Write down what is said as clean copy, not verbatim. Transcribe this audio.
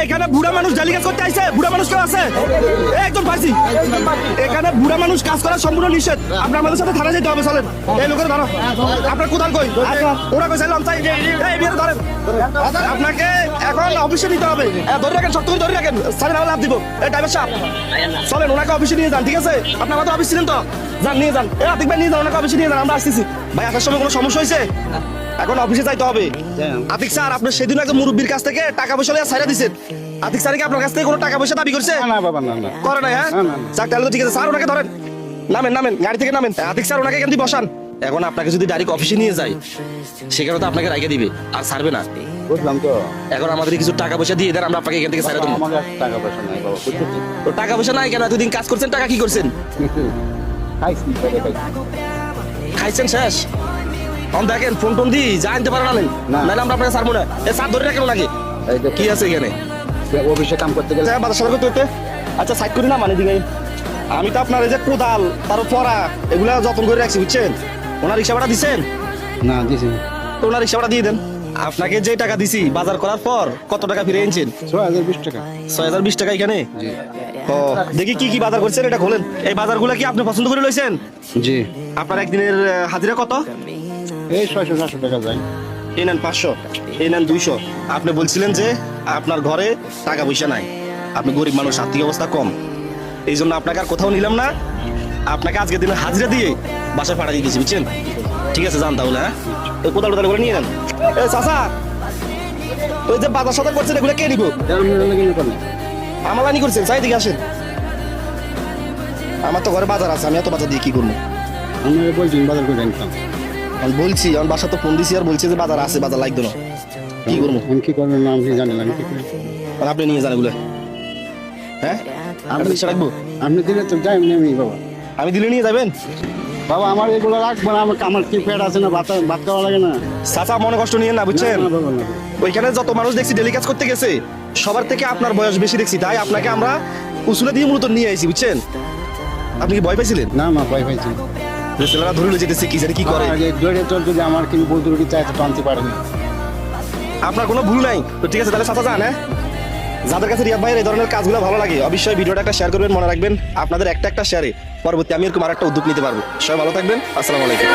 এখানে বুড়া মানুষ জালি কাজ করতে আইছে। বুড়া মানুষ কেউ আছে? একজন পাইছি। এখানে বুড়া মানুষ কাজ করা সম্পূর্ণ নিষেধ। আপনার আমাদের সাথে থানা যেতে হবে, চলেন। এই লোকের ধরো। আপনার কোথাল কই? ওরা কই চাইলাম চাই। এই বিয়ে ধরেন। আপনাকে এখন অফিসে নিতে হবে। ধরে রাখেন, শক্ত করে ধরে রাখেন। স্যার আমার লাভ দিব। এই ড্রাইভার সাহেব চলেন, ওনাকে অফিসে নিয়ে যান, ঠিক আছে? আপনার আমাদের অফিস ছিলেন তো, যান নিয়ে যান। আতিক ভাই নিয়ে যান, ওনাকে অফিসে নিয়ে যান, আমরা আসতেছি। ভাই আসার সময় কোনো সমস্যা হয়েছে? এখন অফিসে যাইতে হবে। আতিক স্যার, আপনি সেদিন একজন মুরব্বীর কাছ থেকে টাকা পয়সা নিয়ে ছাইরা দিচ্ছেন। আতিক স্যার কি আপনার কাছ থেকে কোনো টাকা পয়সা দাবি করছে? না বাবা, না না করে নাই। হ্যাঁ যাক, তাহলে তো ঠিক আছে। স্যার ওনাকে ধরেন, নামেন নামেন, গাড়ি থেকে নামেন। আতিক স্যার ওনাকে এখান থেকে বসান। এখন আপনাকে যদি ডাইরেক্ট অফিসে নিয়ে যায়, সেখানে তো আপনাকে রাইখে দিবে আর ছাড়বে না। বুঝলাম তো। এখন আমাদের কিছু টাকা পয়সা দিয়ে দেন, আমরা আপনাকে এখান থেকে ছাড়া দেবো। আমার কাছে টাকা পয়সা নাই বাবা, বুঝলি? তো টাকা পয়সা নাই কেন? এতদিন কাজ করছেন, টাকা কি করছেন? খাইছি, খাইছি। খাইছেন শেষ? এখন দেখেন, ফোন টোন দিই যা আনতে পারেন আনেন, না। নাহলে আমরা আপনাকে ছাড়বো না। এ স্যার ধরে রাখেন ওনাকে। এই যে কি আছে এখানে? অফিসে কাম করতে গেলে বাজার সাথে করতে হইতে। আচ্ছা সাইড করি না, মানে দিকে আমি তো আপনার এই যে কোদাল, তার পরা, এগুলা যত্ন করে রাখছি, বুঝছেন? ওনার রিক্সা ভাড়া দিচ্ছেন না দিছি তো, ওনার রিক্সা ভাড়া দিয়ে দেন। আপনাকে যে টাকা দিছি বাজার করার পর কত টাকা ফিরে এনেছেন? 6020 টাকা। 6020 টাকা এখানে? জি ও দেখি কি কি বাজার করছেন, এটা খোলেন। এই বাজারগুলো কি আপনি পছন্দ করে লইছেন? জি। আপনার একদিনের হাজিরা কত? এই 600-700 টাকা যায়। এই নেন 500, এই নেন 200। আপনি বলছিলেন যে আপনার ঘরে টাকা পয়সা নাই, আপনি গরিব মানুষ, আর্থিক অবস্থা কম, এই জন্য আপনাকে আর কোথাও নিলাম না। আপনাকে আজকের দিনে হাজিরা দিয়ে বাসায় পাঠিয়ে দিয়েছি, বুঝছেন? ঠিক আছে, যান তাহলে। হ্যাঁ এই কোদাল টোদাল করে নিয়ে নেন। এ চাচা, ওই যে বাজার সদা করছেন, এগুলো কে নিব? আমালানি করছেন, চাই দিকে আসেন। আমার তো ঘরে বাজার আছে, আমি এত বাজার দিয়ে কি করবো? আমি বলছি বাজার করে আনতাম। আমি বলছি, আমার বাসা তো ফোন দিছি আর বলছে যে বাজার আছে, বাজার লাগতো না, কি করবো? আমি কি করবো না আমি জানি না, আমি কি করি? আর আপনি নিয়ে যান এগুলো। হ্যাঁ আমি রিক্সা রাখবো? আপনি দিলে তো যাই আমি বাবা। আমি দিলে নিয়ে যাবেন? বাবা আমার এগুলো রাখবো না, আমার কি পেট আছে না, ভাত খাওয়া লাগে না। চাচা মনে কষ্ট নিয়ে না, বুঝছেন? না বাবা, না। ওইখানে যত মানুষ দেখছি ডেলি কাজ করতে গেছে, সবার থেকে আপনার বয়স বেশি দেখছি, তাই আপনাকে আমরা উসুলে দিয়ে মূলত নিয়ে আইছি, বুঝছেন? আপনি কি ভয় পাইছিলেন না মা ভয় পাইছি। যে ছেলেরা ধরে লয়ে যেতেছে, কি জানি কি করে? দৌড়ে চল, যদি আমার কিন্তু বলতে রুটি চাই তো টানতে পারেনি। আপনার কোনো ভুল নাই তো, ঠিক আছে তাহলে চাচা যান। হ্যাঁ যাদের কাছে রিয়াদ ভাইয়ের এই ধরনের কাজগুলো ভালো লাগে, অবশ্যই ভিডিওটা একটা শেয়ার করবেন। মনে রাখবেন, আপনাদের একটা একটা শেয়ারে পরবর্তী আমি এরকম আরেকটা উদ্যোগ নিতে পারবো। সবাই ভালো থাকবেন, আসসালামু আলাইকুম।